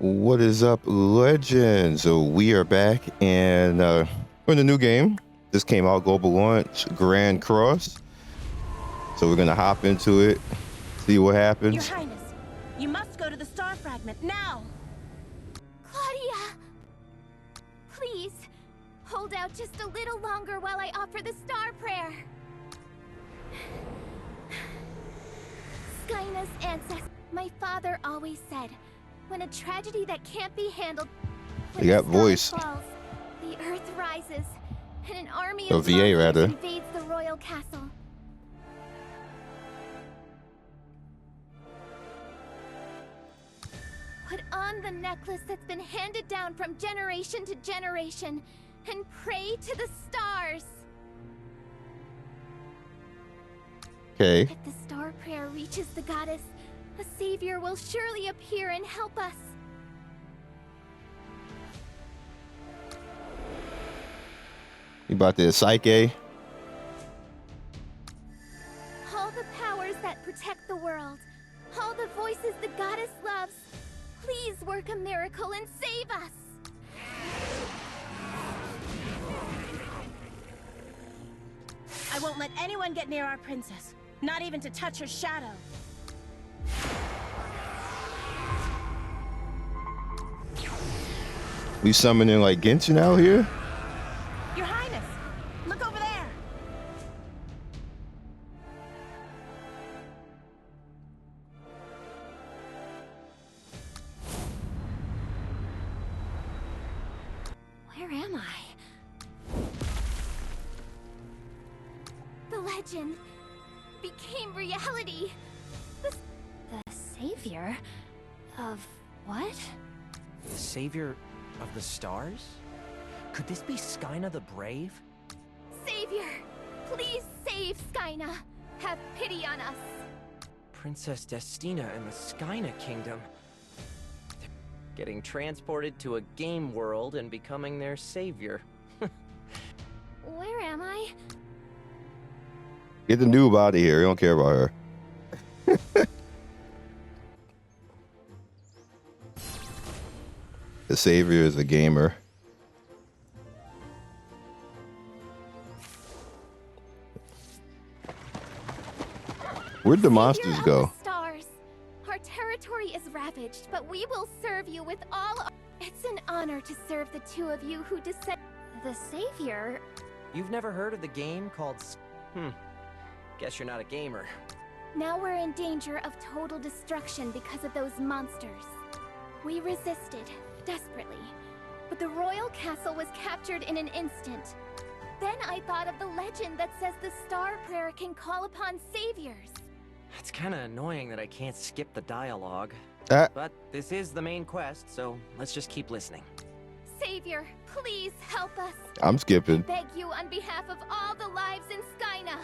What is up, legends? So we are back, and we're in a new game. This came out global launch, Grand Cross. So we're gonna hop into it, see what happens. Your Highness, you must go to the star fragment now. Claudia! Please, hold out just a little longer while I offer the star prayer. Skyna's ancestor. My father always said, when a tragedy that can't be handled, when They got the sky voice. falls, the earth rises, and an army Or of VA monsters rather. invades the royal castle. Put on the necklace that's been handed down from generation to generation, and pray to the stars. Okay. If the star prayer reaches the goddess, a savior will surely appear and help us. You about to psyche? All the powers that protect the world, all the voices the goddess loves, please work a miracle and save us. I won't let anyone get near our princess, not even to touch her shadow. We summoning like Genshin out here? Your Highness, look over there. Where am I? The legend became reality. The savior of what? The savior of the stars? Could this be Skyna the Brave? Savior, please save Skyna. Have pity on us. Princess Destina and the Skyna Kingdom. They're getting transported to a game world and becoming their savior. Where am I? Get the noob out of here. You don't care about her. The savior is a gamer. Where'd the monsters Savior go? of the stars. Our territory is ravaged, but we will serve you with all. It's an honor to serve the two of you who descend. The savior. You've never heard of the game called Guess you're not a gamer. Now we're in danger of total destruction because of those monsters. We resisted, desperately, but the royal castle was captured in an instant. Then I thought of the legend that says the star prayer can call upon saviors. It's kinda annoying that I can't skip the dialogue. Ah. But this is the main quest, so let's just keep listening. Savior, please help us. I'm skipping. Beg you on behalf of all the lives in Skyna.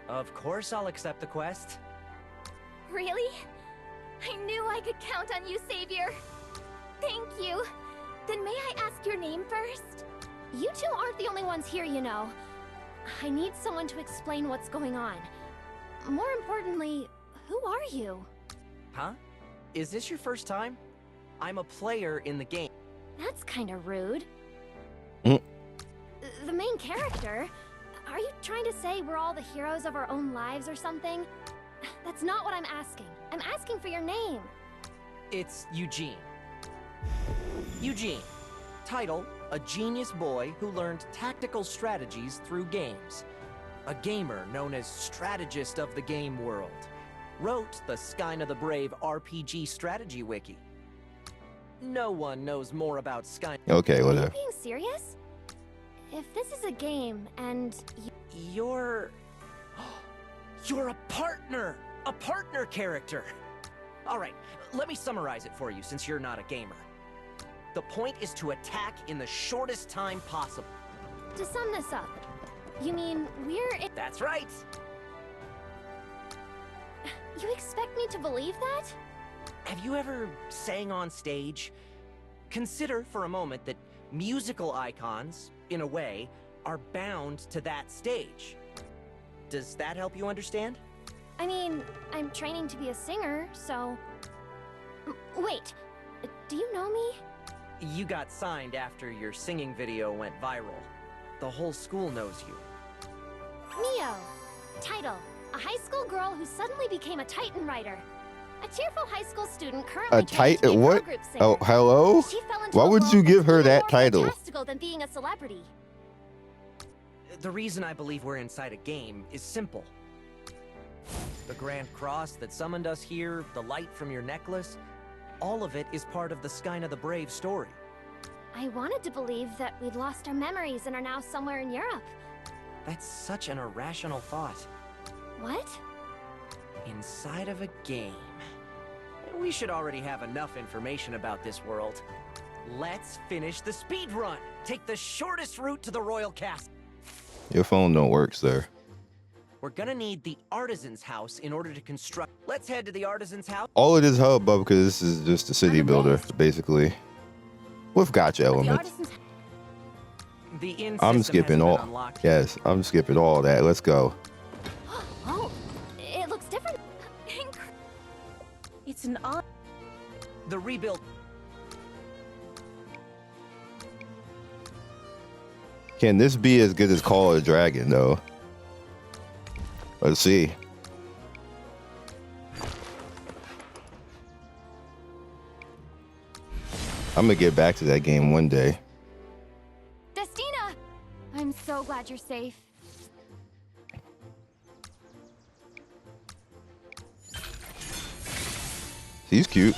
Of course I'll accept the quest. Really? I knew I could count on you, Savior. Thank you. Then may I ask your name first? You two aren't the only ones here, you know. I need someone to explain what's going on. More importantly, who are you? Huh? Is this your first time? I'm a player in the game. That's kinda rude. Mm. The main character? Are you trying to say we're all the heroes of our own lives or something? That's not what I'm asking. I'm asking for your name. It's Eugene. Eugene. Title, a genius boy who learned tactical strategies through games. A gamer known as strategist of the game world. Wrote the Skyna the Brave RPG strategy wiki. No one knows more about Skyna. Okay, Are you whatever. being serious? If this is a game and You're a partner! A partner character! Alright, let me summarize it for you since you're not a gamer. The point is to attack in the shortest time possible. to sum this up, you mean That's right! You expect me to believe that? Have you ever sang on stage? Consider for a moment that musical icons, in a way, are bound to that stage. Does that help you understand? I mean, I'm training to be a singer, so... Wait, do you know me? You got signed after your singing video went viral. The whole school knows you. Mio. Title: a high school girl who suddenly became a Titan writer. A cheerful high school student currently A Titan? girl What? group singer. Oh, hello? She fell into Why a would world you give that's her even that more title? fantastical than being a celebrity. The reason I believe we're inside a game is simple. The Grand Cross that summoned us here, the light from your necklace, all of it is part of the Skyna the Brave story. I wanted to believe that we'd lost our memories and are now somewhere in Europe. That's such an irrational thought. What? Inside of a game. We should already have enough information about this world. Let's finish the speed run. Take the shortest route to the Royal Castle. Your phone don't work, sir. We're gonna need the artisan's house in order to construct. Let's head to the artisan's house. All it is hubbub because this is just a city builder, basically. With gacha elements. I'm skipping all. Yes, I'm skipping all that. Let's go. Oh, it looks different. It's an odd. The rebuild. Can this be as good as Call of the Dragon, though? Let's see. I'm gonna get back to that game one day. Destina! I'm so glad you're safe. He's cute.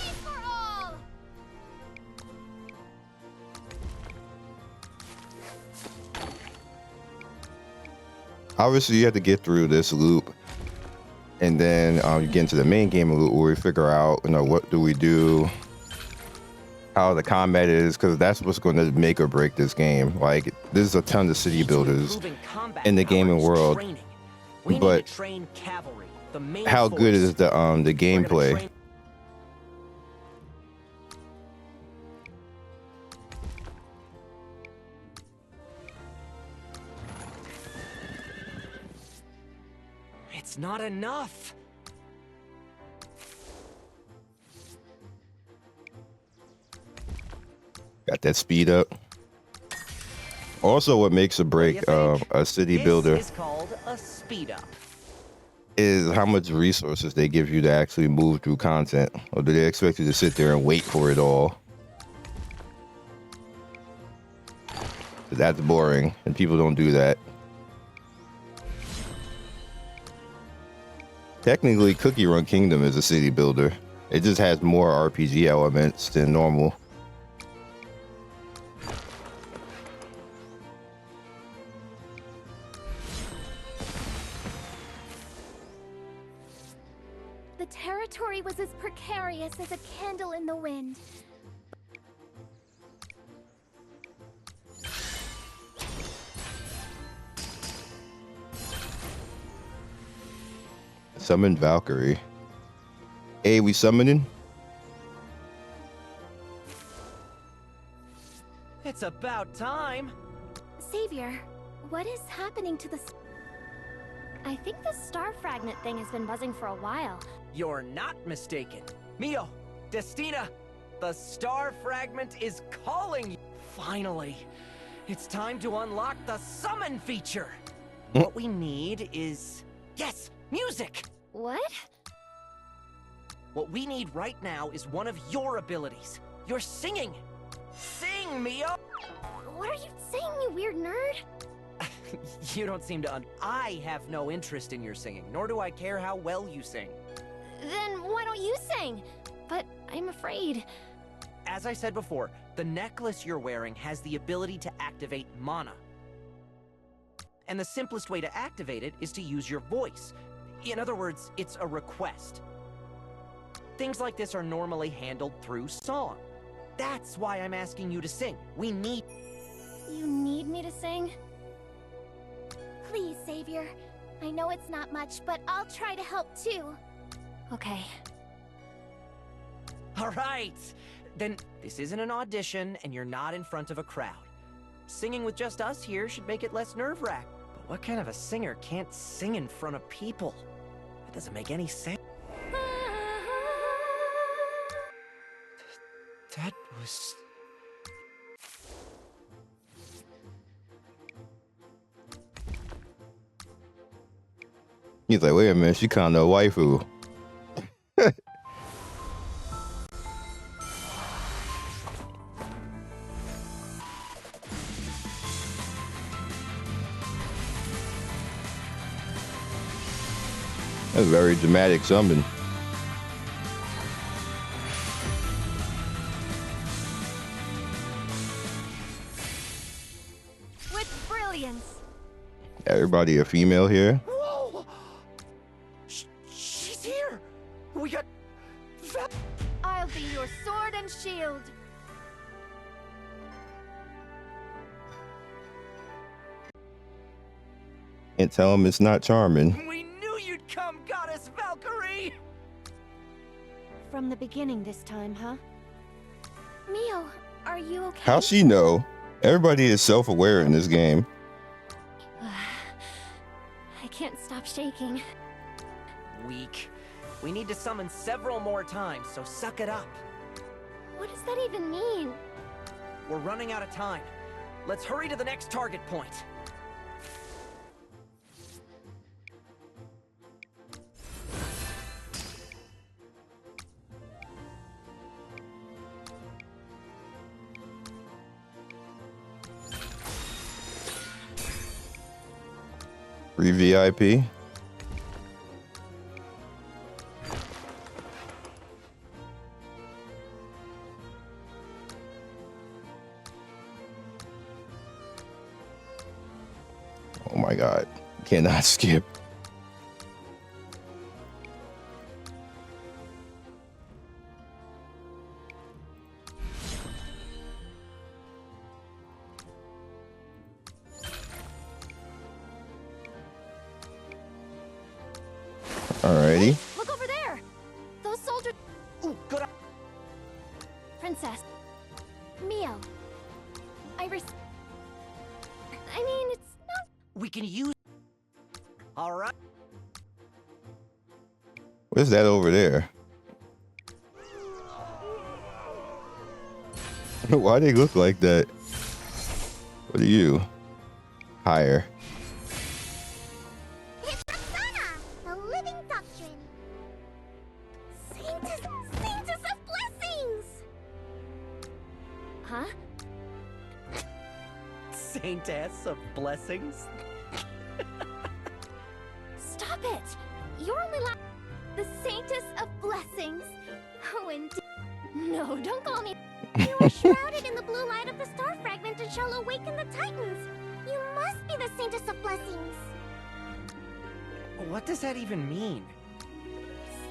Obviously, you have to get through this loop, and then you get into the main game loop where we figure out, what do we do, how the combat is, because that's what's going to make or break this game. Like, there's a ton of city builders in the gaming world, but how good is the gameplay? It's not enough. Got that speed up. Also, what makes or break a city builder is called a speed up. Is how much resources they give you to actually move through content, or do they expect you to sit there and wait for it all? That's boring, and people don't do that. Technically, Cookie Run Kingdom is a city builder. It just has more RPG elements than normal. The territory was as precarious as a candle in the wind. Summon Valkyrie. Hey, we summoning? It's about time. Savior, what is happening to the... I think the star fragment thing has been buzzing for a while. You're not mistaken. Mio, Destina, the star fragment is calling you. Finally, it's time to unlock the summon feature. What we need is, yes, music. What? What we need right now is one of your abilities. You're singing. Sing, Mio. What are you saying, you weird nerd? You don't seem to I have no interest in your singing, nor do I care how well you sing. Then why don't you sing? But I'm afraid. As I said before, the necklace you're wearing has the ability to activate mana. And the simplest way to activate it is to use your voice. In other words, it's a request. Things like this are normally handled through song. That's why I'm asking you to sing. We need... You need me to sing? Please, Savior. I know it's not much, but I'll try to help too. Okay. All right. Then this isn't an audition, and you're not in front of a crowd. Singing with just us here should make it less nerve-wracking. But what kind of a singer can't sing in front of people? That doesn't make any sense. That was... He's like, wait a minute, she kind of a waifu. That's a very dramatic summon. With brilliance. Everybody a female here? Whoa! She's here! We got... I'll be your sword and shield. Can't tell him it's not charming. We knew you'd come, Goddess Valkyrie! From the beginning this time, huh? Mio, are you okay? How she know? Everybody is self-aware in this game. I can't stop shaking. Weak. We need to summon several more times, so suck it up. What does that even mean? We're running out of time. Let's hurry to the next target point. Free VIP. Oh my God, cannot skip. Alrighty. Look over there! Those soldiers... Ooh, good. Princess. Mio. I mean, it's not... We can use... Alright. What's that over there? Why they look like that? What are you? Higher. It's Skyna, the living doctrine. Saintess of blessings! Huh? Saintess of blessings. Stop it! You're only the Saintess of blessings. Oh, indeed. No, don't call me. You are shrouded in the blue light of the star fragment and shall awaken the Titans. You must be the Saintess of blessings. What does that even mean?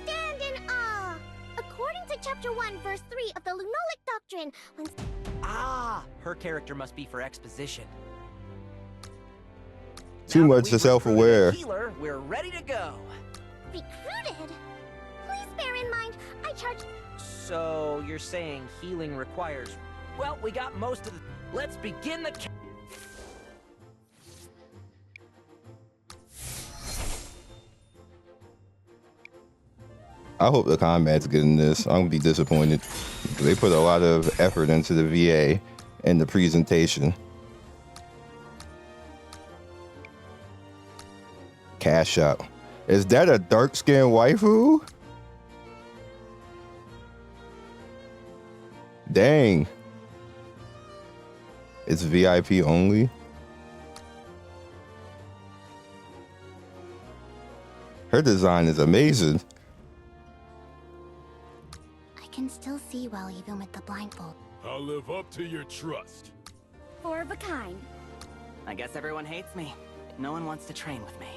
Stand in awe. According to chapter 1, verse 3 of the Lunolic Doctrine, when... Ah, her character must be for exposition. Too Now much that we've self-aware. recruited a healer, we're ready to go. Recruited? Please bear in mind, I charge... So you're saying healing requires... Well, we got most of the... Let's begin the... I hope the combat's good in this. I'm gonna be disappointed. They put a lot of effort into the VA and the presentation. Cash out. Is that a dark-skinned waifu? Dang. It's VIP only. Her design is amazing. I can still see well even with the blindfold. I'll live up to your trust. Four of a kind. I guess everyone hates me. No one wants to train with me.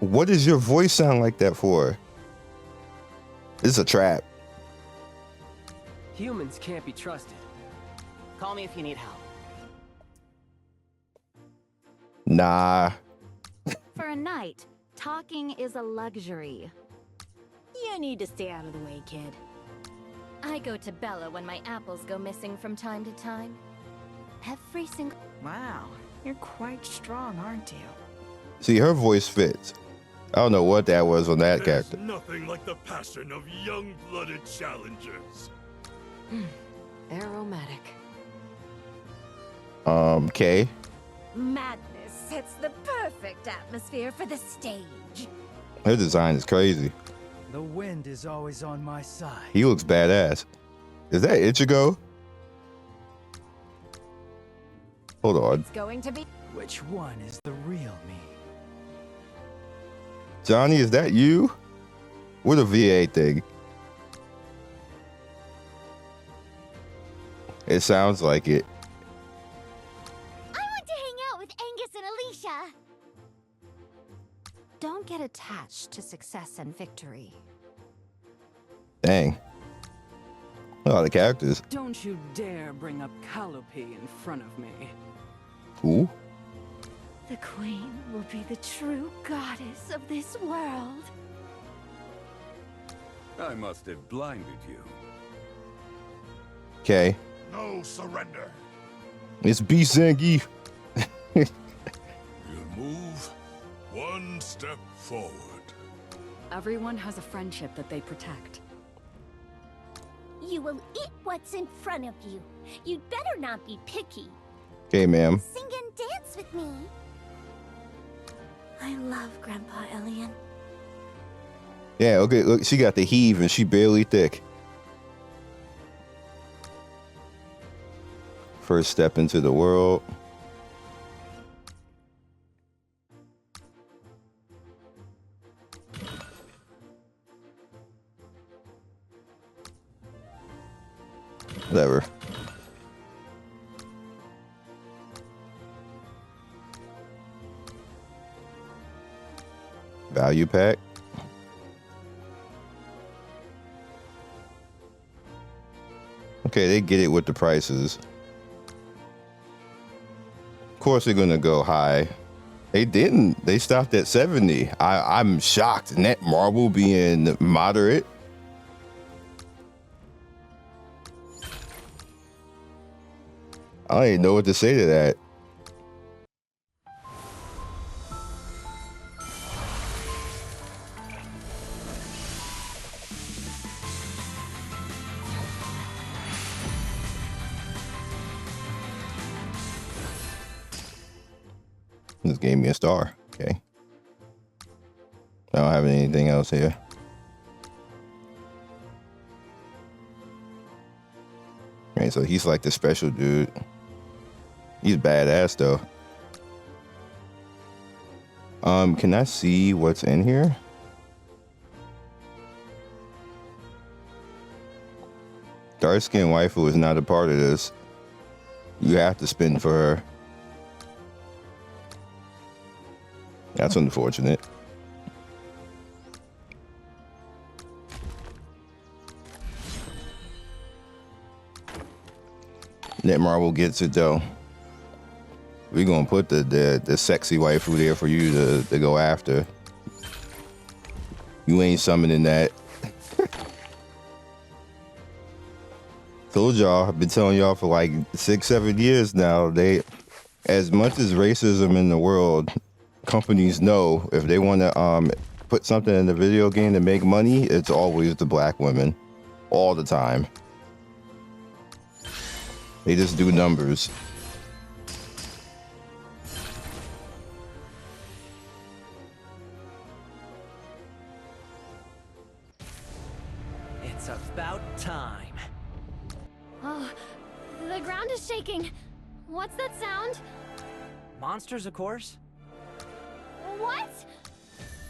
What does your voice sound like that for? It's a trap. Humans can't be trusted. Call me if you need help. Nah. For a knight, talking is a luxury. You need to stay out of the way, kid. I go to Bella when my apples go missing from time to time. Every single... Wow, you're quite strong, aren't you? See, her voice fits. I don't know what that was on that There's character. nothing like the passion of young-blooded challengers. aromatic. Okay. Madness sets the perfect atmosphere for the stage. Her design is crazy. The wind is always on my side. He looks badass. Is that Ichigo? Hold on. It's going to be. Which one is the real me? Johnny, is that you? What a VA thing. It sounds like it. I want to hang out with Angus and Alicia. Don't get attached to success and victory. Dang. A lot of characters. Don't you dare bring up Calliope in front of me. Ooh. The queen will be the true goddess of this world. I must have blinded you. Okay. No surrender. It's B Zangief. We'll move one step forward. Everyone has a friendship that they protect. You will eat what's in front of you. You'd better not be picky. Okay, ma'am. Sing and dance with me. I love Grandpa Elian. Yeah, okay, look, she got the heave and she barely thick. First step into the world. Whatever. Value pack. Okay, they get it with the prices. Of course they're gonna go high. They didn't. They stopped at 70. I'm shocked. Net marble being moderate. I don't even know what to say to that. This gave me a star. Okay. I don't have anything else here. Okay, so he's like the special dude. He's badass though. Can I see what's in here? Dark skin waifu is not a part of this. You have to spend for her. That's unfortunate. Netmarble gets it though. We're gonna put the sexy waifu there for you to go after. You ain't summoning that. Told y'all, I've been telling y'all for like 6-7 years now. As much as racism in the world, companies know if they want to put something in the video game to make money, it's always the black women, all the time. They just do numbers. It's about time. Oh, the ground is shaking. What's that sound? Monsters, of course. What?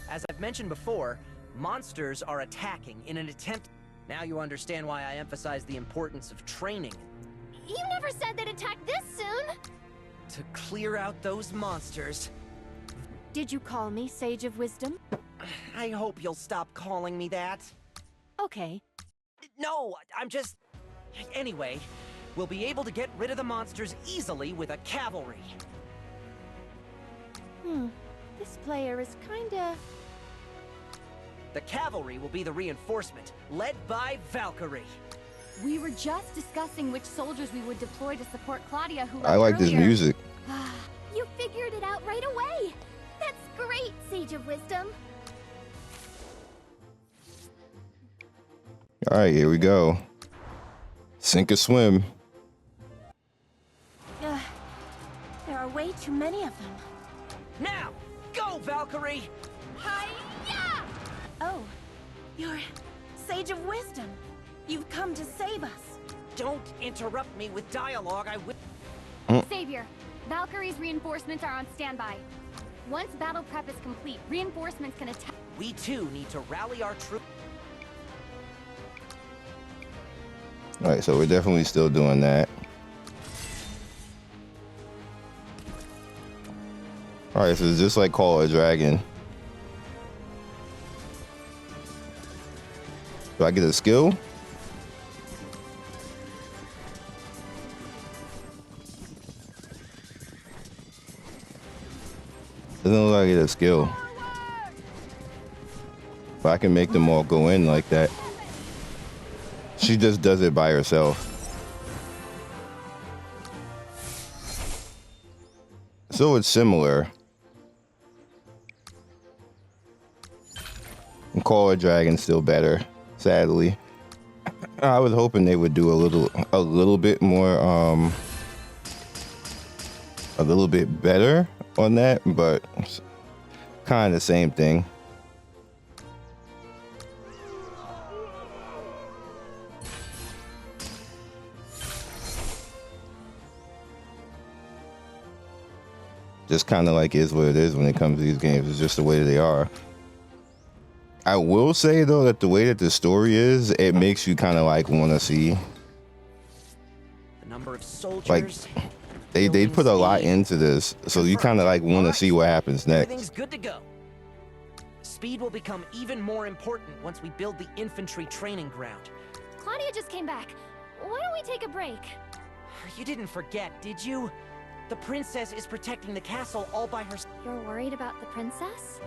As I've mentioned before, monsters are attacking in an attempt. Now you understand why I emphasize the importance of training. You never said they'd attack this soon. To clear out those monsters. Did you call me Sage of Wisdom? I hope you'll stop calling me that. Okay. No, I'm just... Anyway, we'll be able to get rid of the monsters easily with a cavalry. This player is kinda... The cavalry will be the reinforcement, led by Valkyrie. We were just discussing which soldiers we would deploy to support Claudia, who I like this music. You figured it out right away. That's great, Sage of Wisdom. All right, here we go. Sink or swim. There are way too many of them. Now, go, Valkyrie! Hi-ya! Oh, you're Sage of Wisdom. You've come to save us. Don't interrupt me with dialogue, I will. Savior, Valkyrie's reinforcements are on standby. Once battle prep is complete, reinforcements can attack. We too need to rally our troops. All right, so we're definitely still doing that. All right, so it's just like Call a Dragon. Do I get a skill? Doesn't look like I get a skill. But I can make them all go in like that. She just does it by herself. So it's similar. And Call a Dragon still better, sadly. I was hoping they would do a little bit more, a little bit better on that, but kind of the same thing. Just kind of like is what it is when it comes to these games. It's just the way they are. I will say though that the way that the story is, it makes you kind of like want to see. The number of soldiers. Like they put a lot into this, so you kind of like want to see what happens next. Everything's good to go. Speed will become even more important once we build the infantry training ground. Claudia just came back. Why don't we take a break? You didn't forget, did you? The princess is protecting the castle all by herself. You're worried about the princess?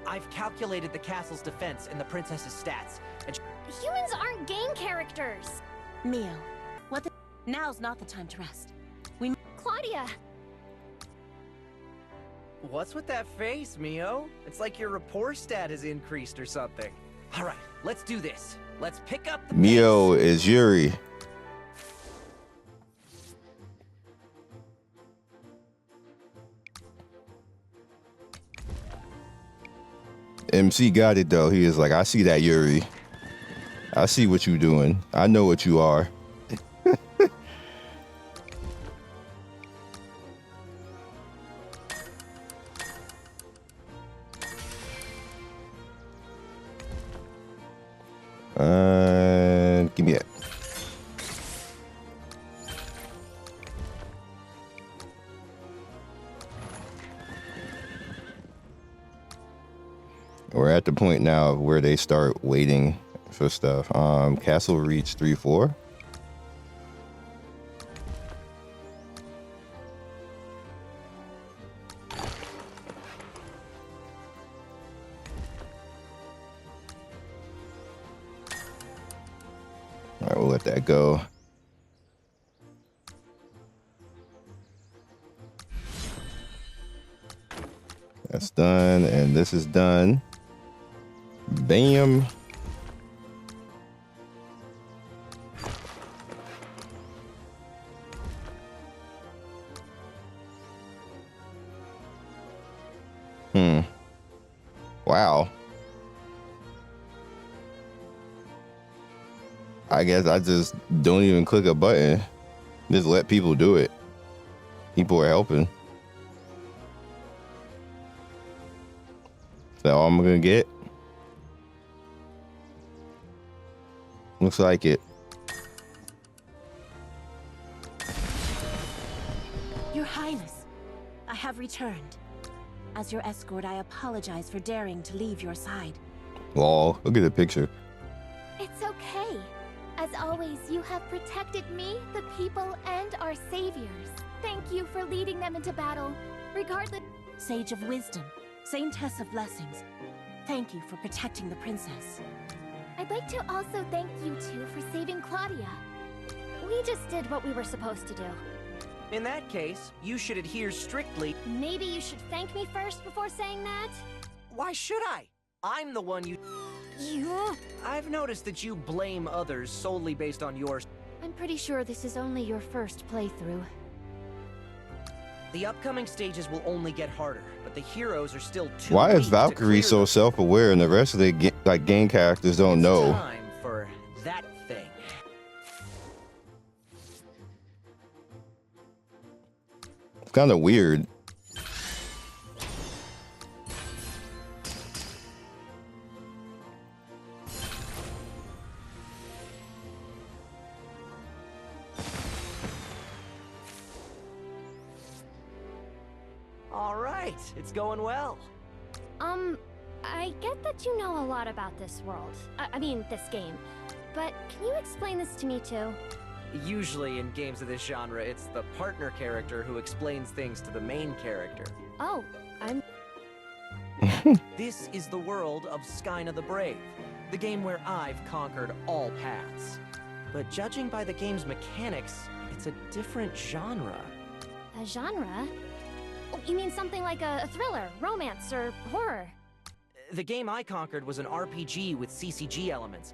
I've calculated the castle's defense and the princess's stats. And Humans aren't game characters. Mio, what the... Now's not the time to rest. Claudia! What's with that face, Mio? It's like your rapport stat has increased or something. All right, let's do this. Let's pick up the Mio pace. is Yuri. MC got it though. He is like, I see that, Yuri. I see what you doing. I know what you are. Give me that. We're at the point now where they start waiting for stuff. Castle reach 3-4. All right, we'll let that go. That's done, and this is done. Bam. Wow. I guess I just don't even click a button. Just let people do it. People are helping. Is that all I'm gonna get? Looks like it. Your Highness, I have returned. As your escort, I apologize for daring to leave your side. Lol, look at the picture. It's okay. As always, you have protected me, the people, and our saviors. Thank you for leading them into battle. Regardless... Sage of Wisdom, Saintess of Blessings, thank you for protecting the princess. I'd like to also thank you two for saving Claudia. We just did what we were supposed to do. In that case, you should adhere strictly. Maybe you should thank me first before saying that? Why should I? I'm the one you... You... I've noticed that you blame others solely based on yours. I'm pretty sure this is only your first playthrough. The upcoming stages will only get harder, but the heroes are still too Why weak is to Valkyrie clear so them. self-aware and the rest of the game characters don't It's know? time for that thing. It's kind of weird. All right, it's going well. I get that you know a lot about this world. I mean, this game. But can you explain this to me too? Usually in games of this genre, it's the partner character who explains things to the main character. Oh, I'm... This is the world of Skyna the Brave, the game where I've conquered all paths. But judging by the game's mechanics, it's a different genre. A genre? Oh, you mean something like a thriller, romance, or horror? The game I conquered was an RPG with CCG elements,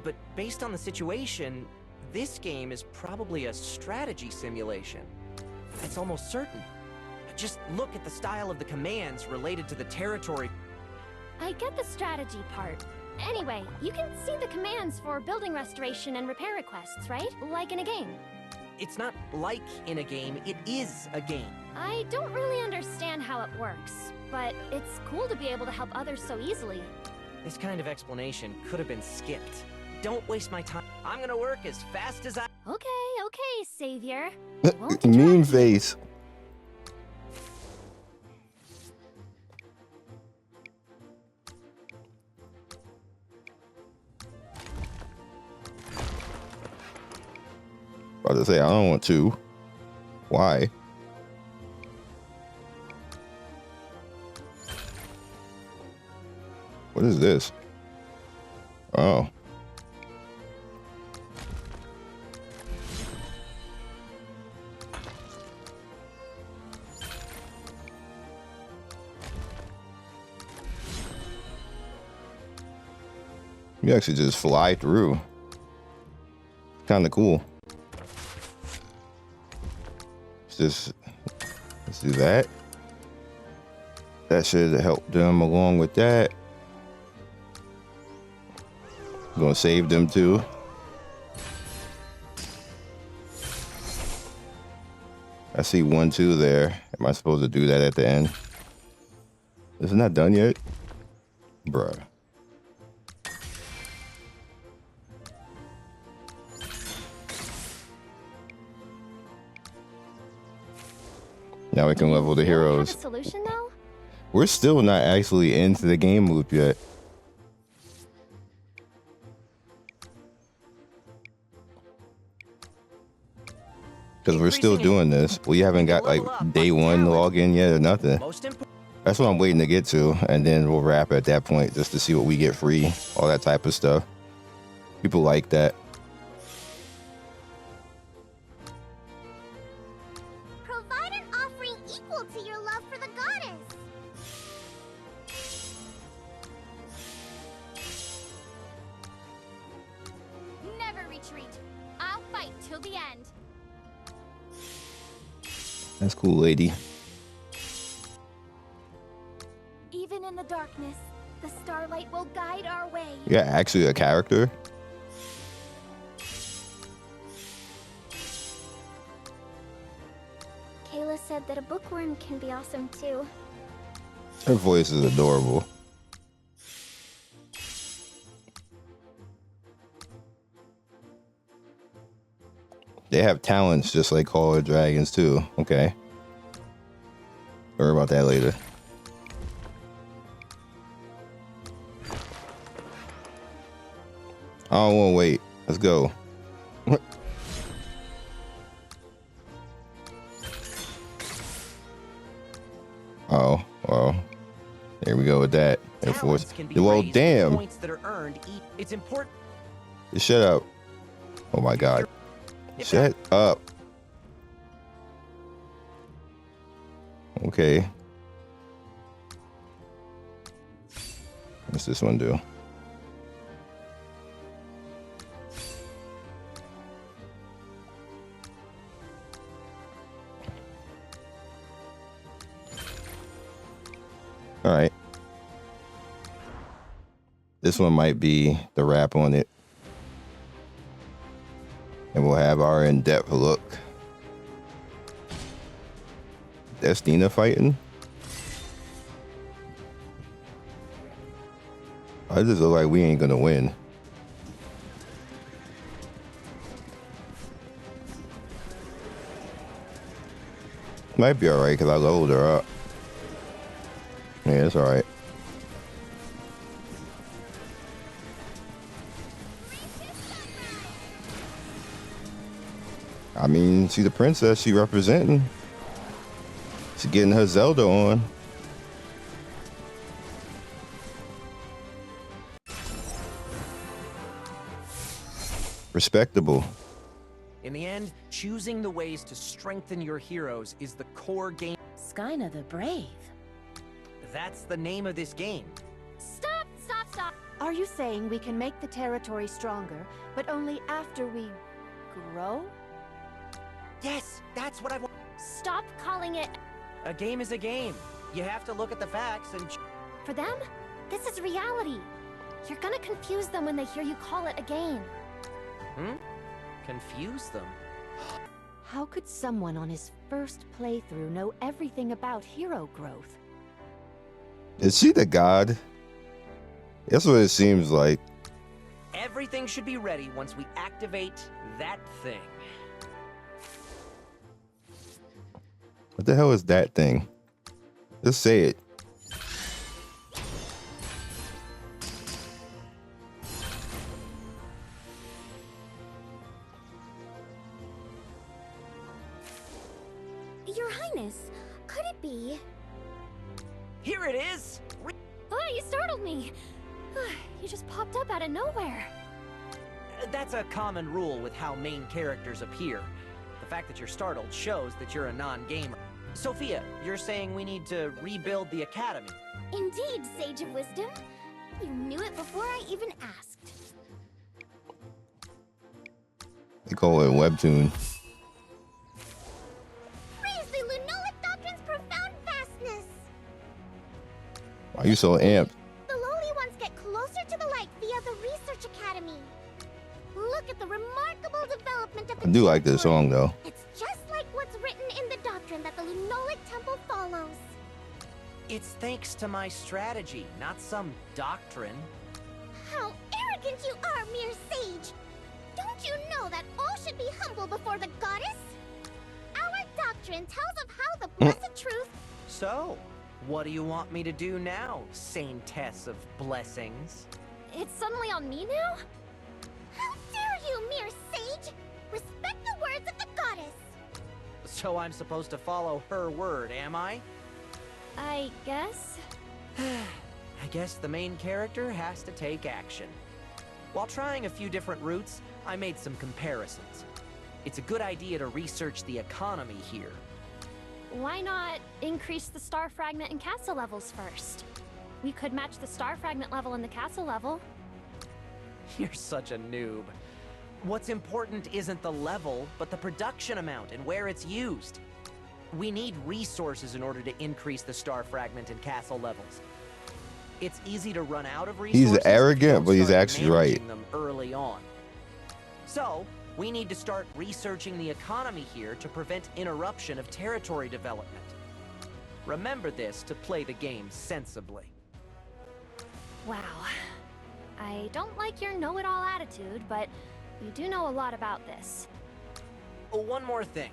but based on the situation, this game is probably a strategy simulation. It's almost certain. Just look at the style of the commands related to the territory. I get the strategy part. Anyway, you can see the commands for building restoration and repair requests, right? Like in a game. It's not like in a game, it is a game. I don't really understand how it works, but it's cool to be able to help others so easily. This kind of explanation could have been skipped. Don't waste my time. I'm gonna work as fast as I... Okay, Savior. Mean face. About to say I don't want to. Why? What is this? Oh. You actually just fly through. Kind of cool. Let's do that. That should help them along with that. I'm gonna save them too. I see 1, 2 there. Am I supposed to do that at the end? Is it not done yet? Bruh. Now we can level the heroes. Have a solution though? We're still not actually into the game loop yet. Because we're still doing this. We haven't got like day 1 login yet or nothing. That's what I'm waiting to get to. And then we'll wrap at that point just to see what we get free. All that type of stuff. People like that. Provide an offering equal to your love for the goddess. Never retreat. I'll fight till the end. That's cool, lady. Even in the darkness, the starlight will guide our way. Yeah, actually a character. Kayla said that a bookworm can be awesome too. Her voice is adorable. They have talents just like Call of Dragons too. Okay. Worry about that later. I don't want to wait. Let's go. Oh, well. There we go with that. Air Force. Well, damn. Points that are earned. It's important. Shut up. Oh my God. Shut up. Okay. What's this one do? This one might be the wrap on it. And we'll have our in-depth look. That's Nina fighting? I just look like we ain't gonna win. Might be alright because I leveled her up. Yeah, it's alright. I mean, she's the princess she representing. She's getting her Zelda on. Respectable. In the end, choosing the ways to strengthen your heroes is the core game. Skyna the Brave. That's the name of this game. Stop, stop, stop. Are you saying we can make the territory stronger, but only after we grow? Yes, that's what I want. Stop calling it... A game is a game. You have to look at the facts and... For them, this is reality. You're gonna confuse them when they hear you call it a game. Confuse them? How could someone on his first playthrough know everything about hero growth? Is she the god? That's what it seems like. Everything should be ready once we activate that thing. What the hell is that thing? Just say it. Your Highness, could it be? Here it is! Oh, you startled me! You just popped up out of nowhere. That's a common rule with how main characters appear. The fact that you're startled shows that you're a non-gamer. Sophia, you're saying we need to rebuild the academy. Indeed, Sage of Wisdom. You knew it before I even asked. They call it webtoon. Praise the Lunolic Doctrine's profound vastness! Why are you so amped? The lowly ones get closer to the light via the Research Academy. Look at the remarkable development of the I do like this song though. It's just like what's written in the doctrine that the Lunolic Temple follows. It's thanks to my strategy, not some doctrine. How arrogant you are, mere sage! Don't you know that all should be humble before the goddess? Our doctrine tells of how the blessed truth... So, what do you want me to do now, saintess of blessings? It's suddenly on me now? How dare you, mere sage! Respect the words of the goddess! So I'm supposed to follow her word, am I? I guess? I guess the main character has to take action. While trying a few different routes, I made some comparisons. It's a good idea to research the economy here. Why not increase the star fragment and castle levels first? We could match the star fragment level and the castle level. You're such a noob. What's important isn't the level, but the production amount and where it's used. We need resources in order to increase the star fragment and castle levels. It's easy to run out of resources. He's arrogant, but he's start actually right. managing them early on. So, we need to start researching the economy here to prevent interruption of territory development. Remember this to play the game sensibly. Wow. I don't like your know-it-all attitude, but you do know a lot about this. Oh, one more thing.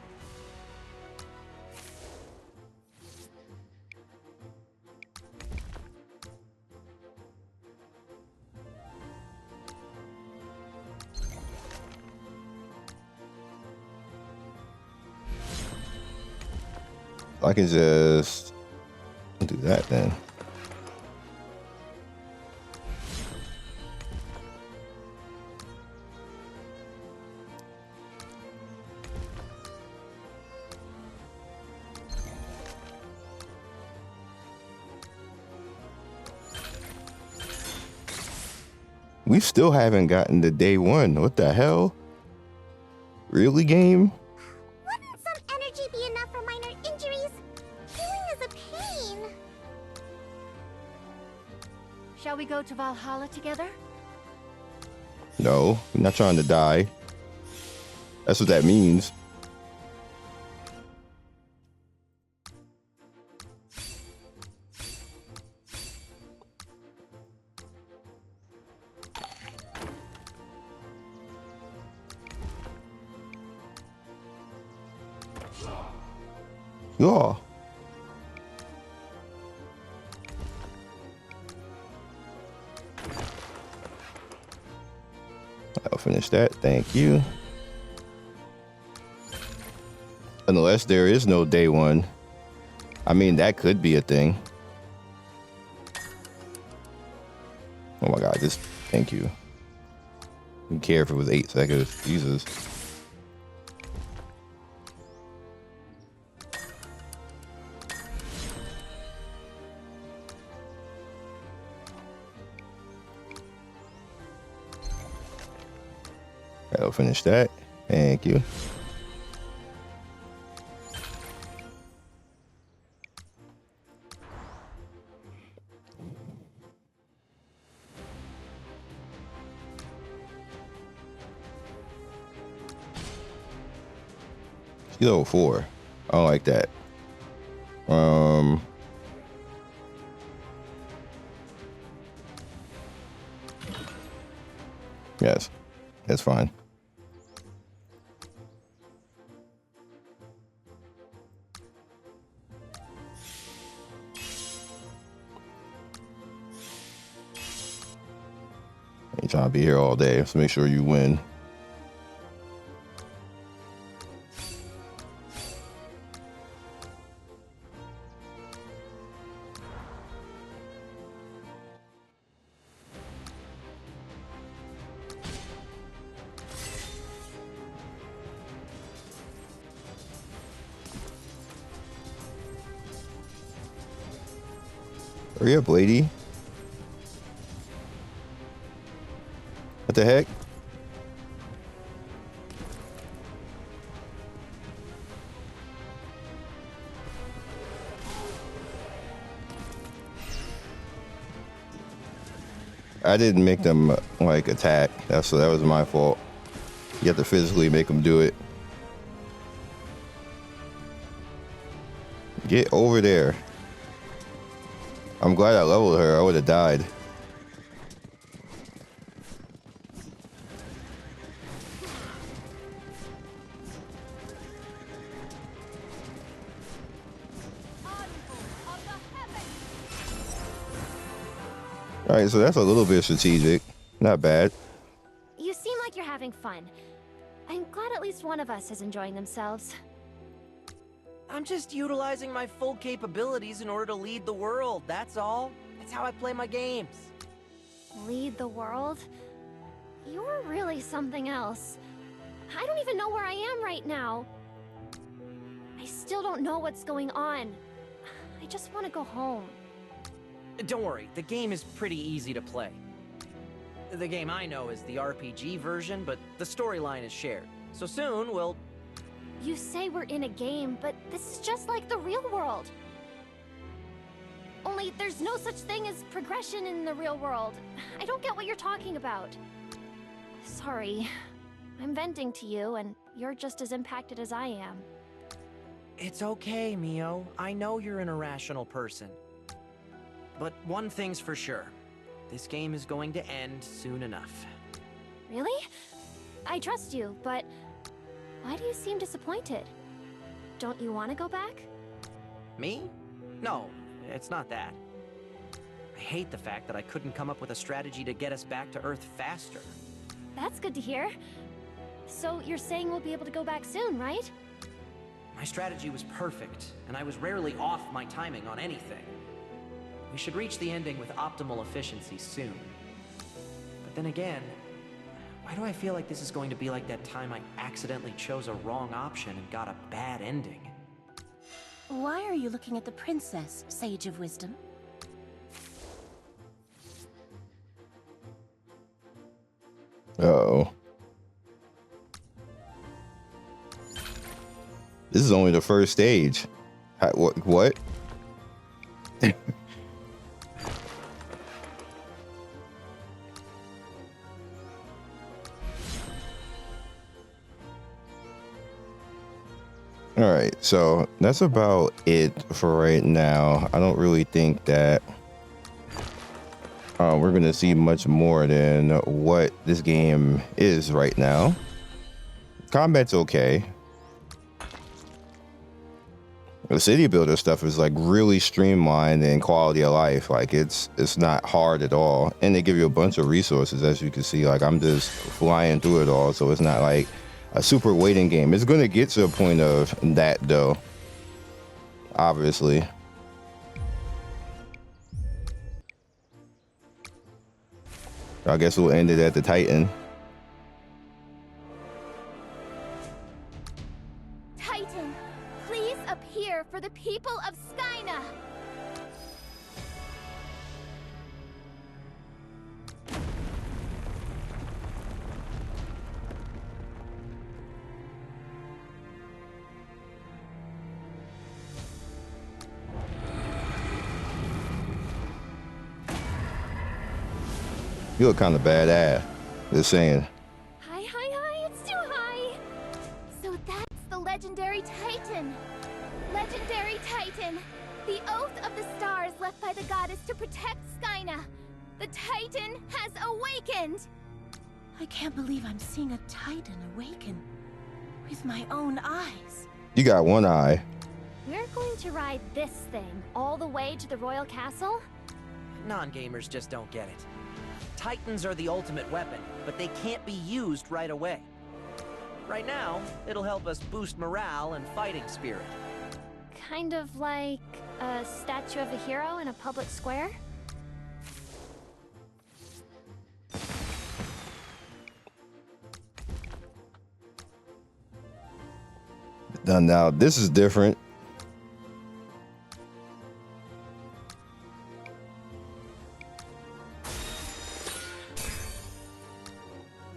I can just do that then. We still haven't gotten to day one. What the hell? Really, game? Wouldn't some energy be enough for minor injuries? Healing is a pain. Shall we go go to Valhalla together? No, I'm not trying to die. That's what that means. Yeah. I'll finish that. Thank you. Unless there is no day one. I mean, that could be a thing. Oh my God, just thank you. Wouldn't care if it was 8 seconds. Jesus. I'll finish that. Thank you. She's level 4. I don't like that. Yes, that's fine. Ain't trying to be here all day, so make sure you win. Hurry up, lady. What the heck? I didn't make them like attack. That was my fault. You have to physically make them do it. Get over there. I'm glad I leveled her. I would have died. All right, so that's a little bit strategic. Not bad. You seem like you're having fun. I'm glad at least one of us is enjoying themselves. I'm just utilizing my full capabilities in order to lead the world, that's all. That's how I play my games. Lead the world? You're really something else. I don't even know where I am right now. I still don't know what's going on. I just want to go home. Don't worry, the game is pretty easy to play. The game I know is the RPG version, but the storyline is shared. So soon, we'll... You say we're in a game, but this is just like the real world. Only there's no such thing as progression in the real world. I don't get what you're talking about. Sorry. I'm venting to you, and you're just as impacted as I am. It's okay, Mio. I know you're an irrational person. But one thing's for sure. This game is going to end soon enough. Really? I trust you, but why do you seem disappointed? Don't you want to go back? Me? No, it's not that. I hate the fact that I couldn't come up with a strategy to get us back to Earth faster. That's good to hear. So you're saying we'll be able to go back soon, right? My strategy was perfect, and I was rarely off my timing on anything. We should reach the ending with optimal efficiency soon. But then again, why do I feel like this is going to be like that time I accidentally chose a wrong option and got a bad ending? Why are you looking at the princess, Sage of Wisdom? Uh-oh. This is only the first stage. What? All right, so that's about it for right now. I don't really think that we're gonna see much more than what this game is right now. Combat's okay. The city builder stuff is like really streamlined and quality of life. Like it's not hard at all, and they give you a bunch of resources, as you can see. Like I'm just flying through it all, so it's not like a super waiting game. It's gonna get to a point of that though, obviously. I guess we'll end it at the Titan. Titan, please appear for the people of Skyna. You look kind of badass. Just saying. Hi, it's too high. So that's the legendary Titan. Legendary Titan, the oath of the stars left by the goddess to protect Skyna. The Titan has awakened. I can't believe I'm seeing a Titan awaken with my own eyes. You got one eye. We're going to ride this thing all the way to the royal castle? Non-gamers just don't get it. Titans are the ultimate weapon, but they can't be used right away. Right now, it'll help us boost morale and fighting spirit. Kind of like a statue of a hero in a public square? Now this is different.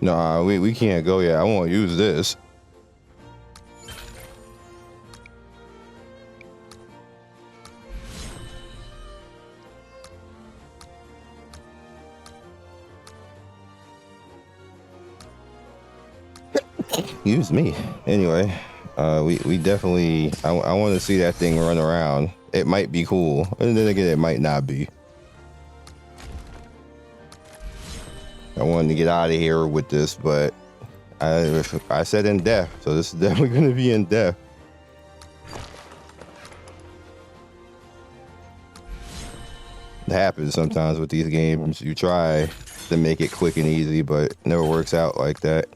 No, we can't go yet. I won't use this. Use me. Anyway, we definitely, I want to see that thing run around. It might be cool. And then again, it might not be. I wanted to get out of here with this, but I said in depth, so this is definitely going to be in depth. It happens sometimes with these games. You try to make it quick and easy, but it never works out like that.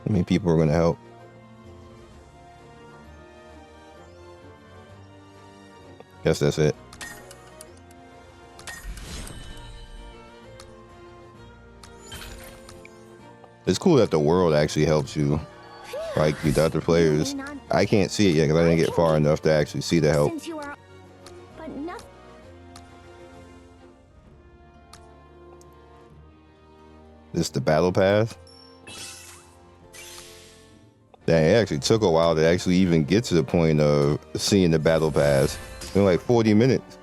How many people are going to help? Guess that's it. It's cool that the world actually helps you, like the other players. I can't see it yet because I didn't get far enough to actually see the help. This is the battle pass. Dang, it actually took a while to actually even get to the point of seeing the battle pass. It's been like 40 minutes.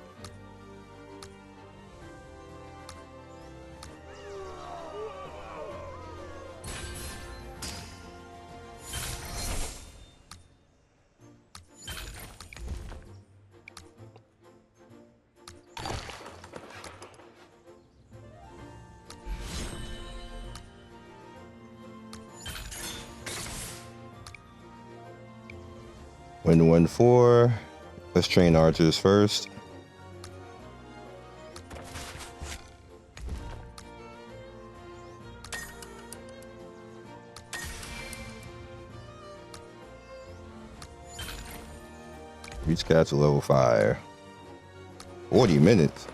Win 1-4. Let's train archers first. Reach castle level 5. 40 minutes.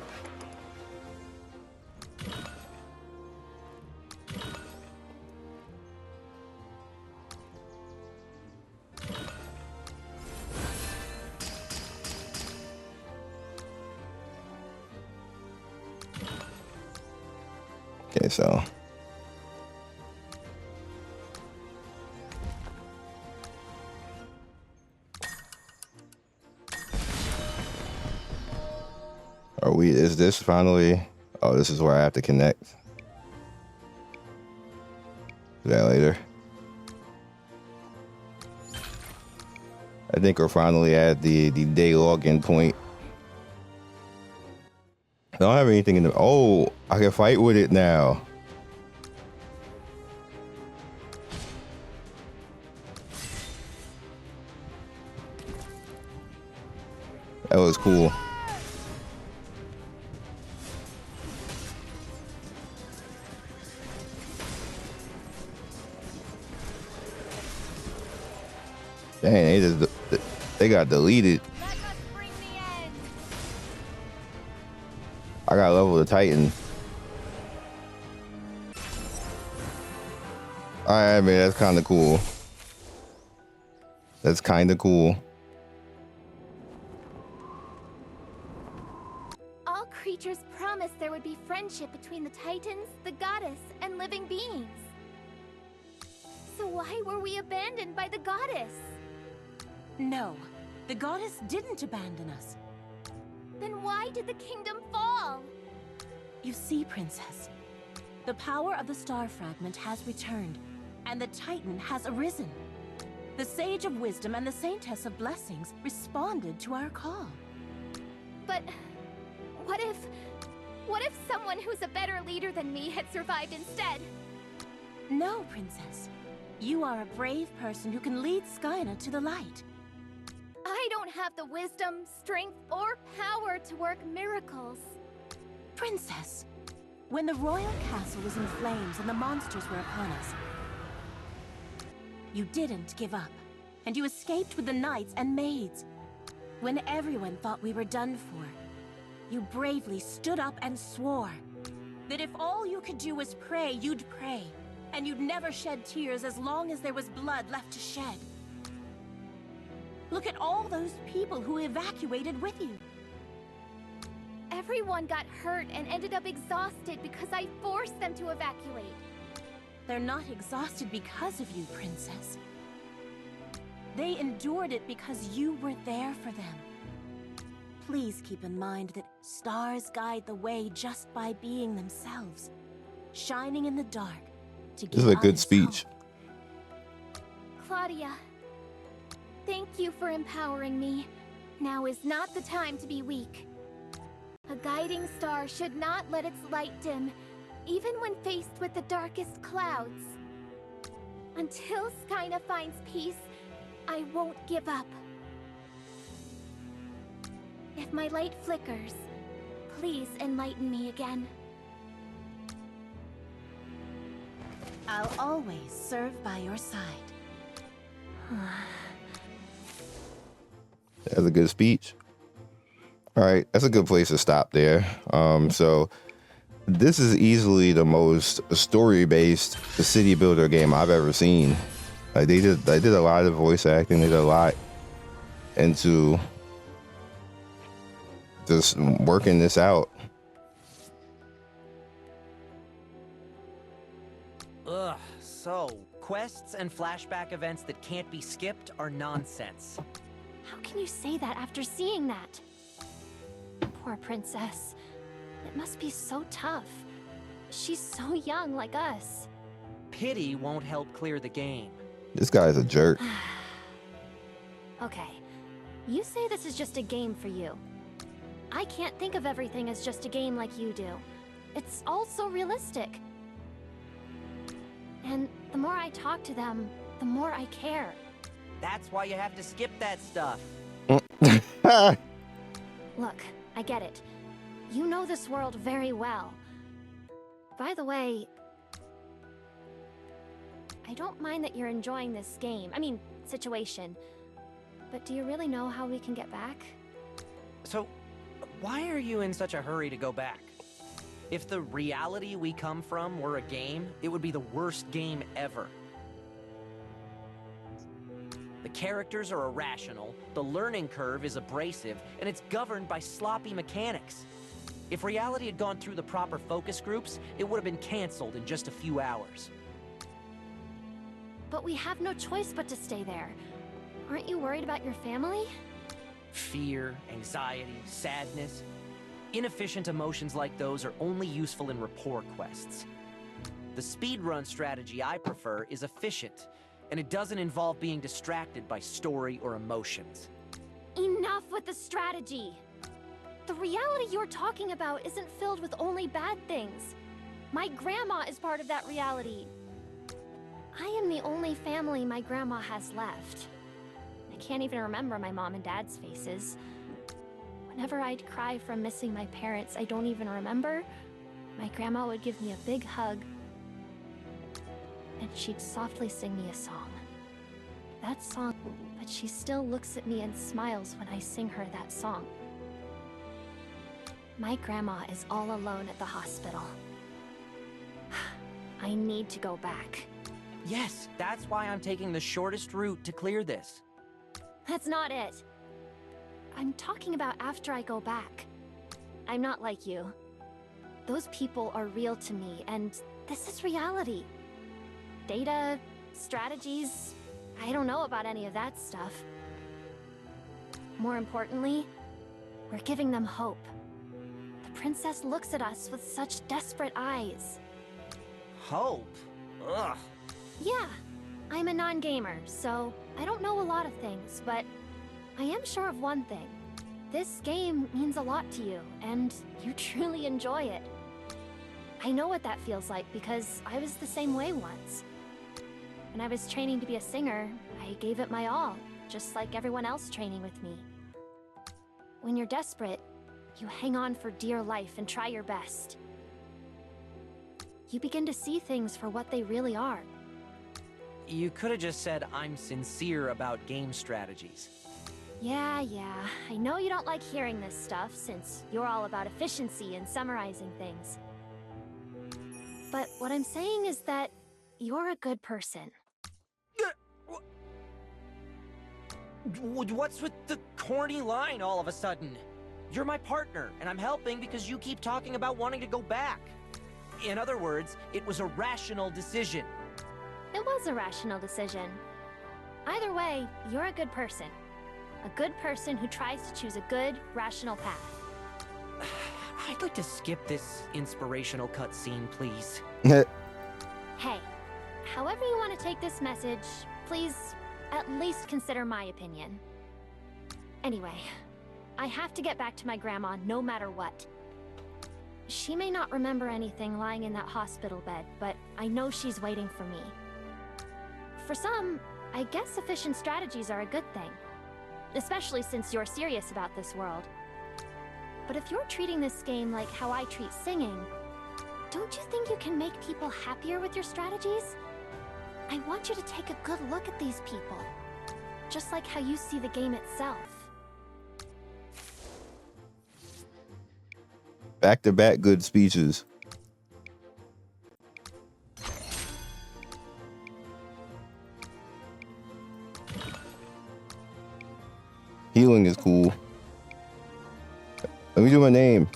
Okay, so is this finally Oh, this is where I have to connect. Do that later. I think we're finally at the day login point. I don't have anything in the... Oh, I can fight with it now. That was cool. Dang, they got deleted. I got level the Titan. Alright, man, that's kind of cool. That's kind of cool. All creatures promised there would be friendship between the Titans, the goddess, and living beings. So why were we abandoned by the goddess? No, the goddess didn't abandon us. Then why did the kingdom fall? You see, Princess, the power of the star fragment has returned, and the Titan has arisen. The Sage of Wisdom and the Saintess of Blessings responded to our call. But what if someone who's a better leader than me had survived instead? No, Princess. You are a brave person who can lead Skyna to the light. I don't have the wisdom, strength, or power to work miracles. Princess, when the royal castle was in flames and the monsters were upon us, you didn't give up, and you escaped with the knights and maids. When everyone thought we were done for, you bravely stood up and swore that if all you could do was pray, you'd pray, and you'd never shed tears as long as there was blood left to shed. Look at all those people who evacuated with you. Everyone got hurt and ended up exhausted because I forced them to evacuate. They're not exhausted because of you, Princess. They endured it because you were there for them. Please keep in mind that stars guide the way just by being themselves, shining in the dark to give This is a good others speech. hope. Claudia, thank you for empowering me. Now is not the time to be weak. A guiding star should not let its light dim, even when faced with the darkest clouds. Until Skyna finds peace, I won't give up. If my light flickers, please enlighten me again. I'll always serve by your side. That's a good speech. All right, that's a good place to stop there. So this is easily the most story-based city builder game I've ever seen. Like they did a lot of voice acting. They did a lot into just working this out. Ugh, so quests and flashback events that can't be skipped are nonsense. How can you say that after seeing that? Poor princess. It must be so tough. She's so young like us. Pity won't help clear the game. This guy's a jerk. Okay, you say this is just a game for you. I can't think of everything as just a game like you do. It's all so realistic. And the more I talk to them, the more I care. That's why you have to skip that stuff. Look, I get it. You know this world very well. By the way, I don't mind that you're enjoying this game. I mean, situation. But do you really know how we can get back? So, why are you in such a hurry to go back? If the reality we come from were a game, it would be the worst game ever. The characters are irrational, the learning curve is abrasive, and it's governed by sloppy mechanics. If reality had gone through the proper focus groups, it would have been canceled in just a few hours. But we have no choice but to stay there. Aren't you worried about your family? Fear, anxiety, sadness. Inefficient emotions like those are only useful in rapport quests. The speedrun strategy I prefer is efficient, and it doesn't involve being distracted by story or emotions. Enough with the strategy! The reality you're talking about isn't filled with only bad things. My grandma is part of that reality. I am the only family my grandma has left. I can't even remember my mom and dad's faces. Whenever I'd cry from missing my parents I don't even remember, my grandma would give me a big hug, and she'd softly sing me a song. That song, but she still looks at me and smiles when I sing her that song. My grandma is all alone at the hospital. I need to go back. Yes, that's why I'm taking the shortest route to clear this. That's not it. I'm talking about after I go back. I'm not like you. Those people are real to me, and this is reality. Data, strategies, I don't know about any of that stuff. More importantly, we're giving them hope. The princess looks at us with such desperate eyes. Hope? Ugh. Yeah, I'm a non-gamer, so I don't know a lot of things, but I am sure of one thing. This game means a lot to you, and you truly enjoy it. I know what that feels like because I was the same way once. When I was training to be a singer, I gave it my all, just like everyone else training with me. When you're desperate, you hang on for dear life and try your best. You begin to see things for what they really are. You could have just said I'm sincere about game strategies. Yeah, I know you don't like hearing this stuff since you're all about efficiency and summarizing things. But what I'm saying is that you're a good person. What's with the corny line all of a sudden? You're my partner, and I'm helping because you keep talking about wanting to go back. In other words, it was a rational decision. It was a rational decision. Either way, you're a good person. A good person who tries to choose a good, rational path. I'd like to skip this inspirational cutscene, please. Hey, however you want to take this message, please at least consider my opinion. Anyway, I have to get back to my grandma no matter what. She may not remember anything lying in that hospital bed, but I know she's waiting for me. For some, I guess efficient strategies are a good thing. Especially since you're serious about this world. But if you're treating this game like how I treat singing, don't you think you can make people happier with your strategies? I want you to take a good look at these people. Just like how you see the game itself. Back-to-back good speeches. Healing is cool. Let me do my name.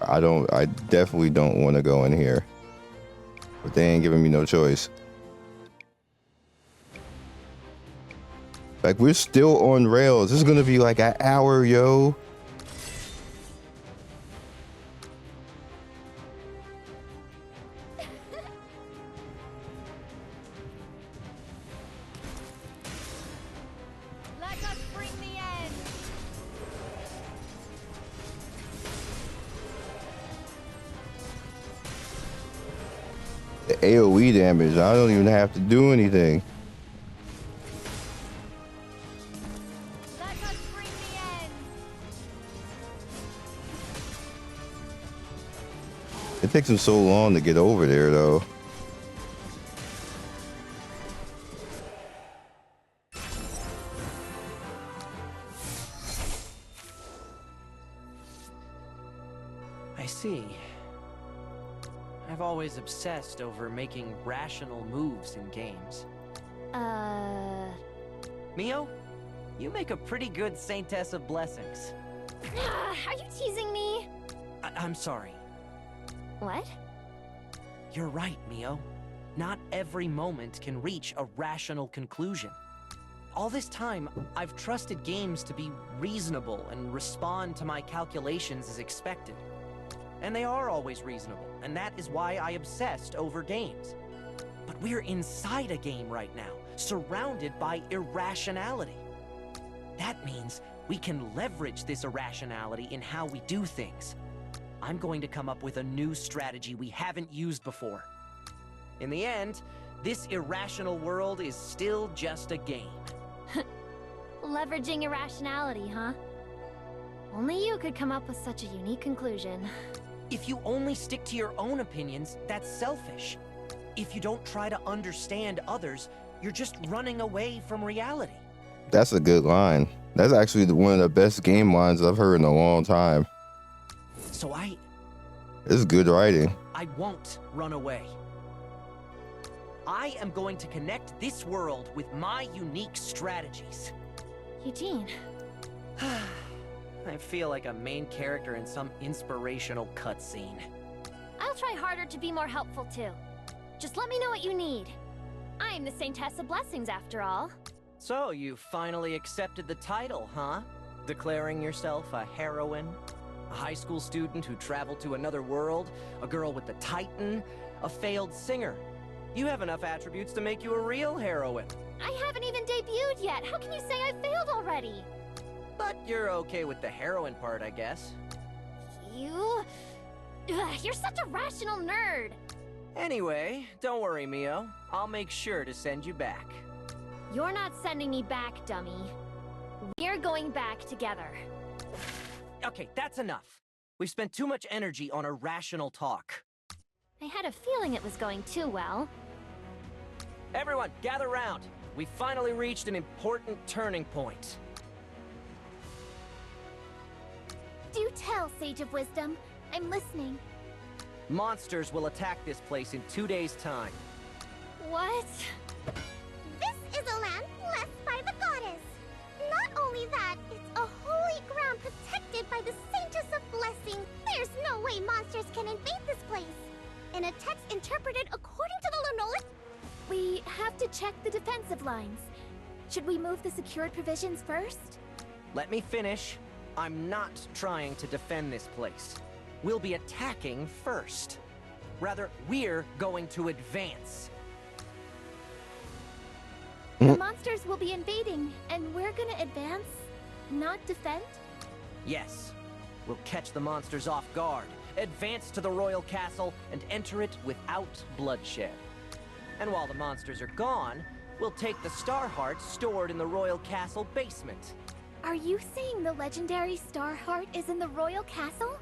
I definitely don't want to go in here. But they ain't giving me no choice. Like, we're still on rails. This is gonna be like an hour, yo. The AoE damage, I don't even have to do anything. It takes them so long to get over there, though. I see. I've always obsessed over making rational moves in games. Mio, you make a pretty good Saintess of Blessings. Are you teasing me? I'm sorry. What? You're right, Mio. Not every moment can reach a rational conclusion. All this time, I've trusted games to be reasonable and respond to my calculations as expected. And they are always reasonable, and that is why I obsessed over games. But we're inside a game right now, surrounded by irrationality. That means we can leverage this irrationality in how we do things. I'm going to come up with a new strategy we haven't used before. In the end, this irrational world is still just a game. Leveraging irrationality, huh? Only you could come up with such a unique conclusion. If you only stick to your own opinions, that's selfish. If you don't try to understand others, you're just running away from reality. That's a good line. That's actually one of the best game lines I've heard in a long time. So It's good writing. I won't run away. I am going to connect this world with my unique strategies. Eugene. I feel like a main character in some inspirational cutscene. I'll try harder to be more helpful too. Just let me know what you need. I'm the Saintess of Blessings after all. So you finally accepted the title, huh? Declaring yourself a heroine? A high school student who traveled to another world? A girl with the Titan? A failed singer? You have enough attributes to make you a real heroine. I haven't even debuted yet. How can you say I failed already? But you're okay with the heroine part, I guess. You're such a rational nerd. Anyway, don't worry, Mio. I'll make sure to send you back. You're not sending me back, dummy. We're going back together. Okay, that's enough. We've spent too much energy on irrational talk. I had a feeling it was going too well. Everyone, gather round. We finally reached an important turning point. Do tell, Sage of Wisdom. I'm listening. Monsters will attack this place in 2 days' time. What? This is a land blessed by the goddess. Not only that, it's a holy ground protected by the Saintess of Blessing. There's no way monsters can invade this place. In a text interpreted according to the Lenolith, We have to check the defensive lines. Should we move the secured provisions first? Let me finish. I'm not trying to defend this place. We'll be attacking first. Rather, we're going to advance. The monsters will be invading, and we're gonna advance, not defend? Yes. We'll catch the monsters off guard, advance to the royal castle, and enter it without bloodshed. And while the monsters are gone, we'll take the star hearts stored in the royal castle basement. Are you saying the legendary Star Heart is in the royal castle?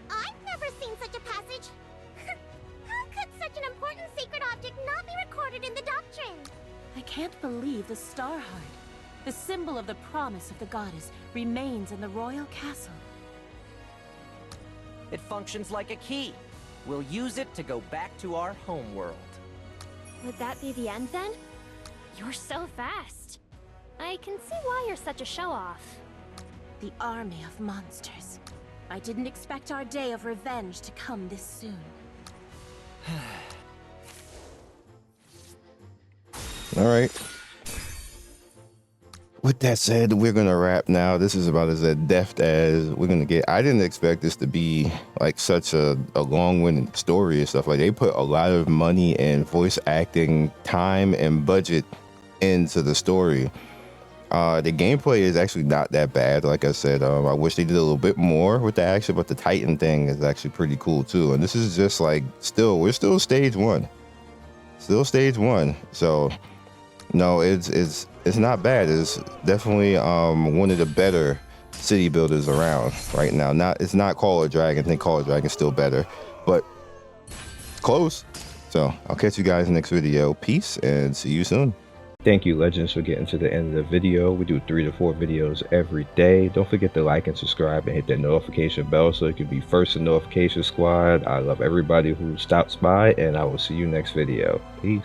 I've never seen such a passage. How could such an important sacred object not be recorded in the doctrine? I can't believe the Star Heart, the symbol of the promise of the goddess, remains in the royal castle. It functions like a key. We'll use it to go back to our home world. Would that be the end then? You're so fast. I can see why you're such a show-off. The army of monsters. I didn't expect our day of revenge to come this soon. All right. With that said, we're gonna wrap now. This is about as deft as we're gonna get. I didn't expect this to be like such a long-winded story and stuff. Like, they put a lot of money and voice acting time and budget into the story. The gameplay is actually not that bad. Like I said, I wish they did a little bit more with the action, but the Titan thing is actually pretty cool too. And this is just like, we're still stage one. So no, it's not bad. It's definitely one of the better city builders around right now. It's not Call of Dragon. I think Call of Dragon is still better, but close. So I'll catch you guys in the next video. Peace and see you soon. Thank you, Legends, for getting to the end of the video. We do 3 to 4 videos every day. Don't forget to like and subscribe and hit that notification bell so you can be first in notification squad. I love everybody who stops by, and I will see you next video. Peace.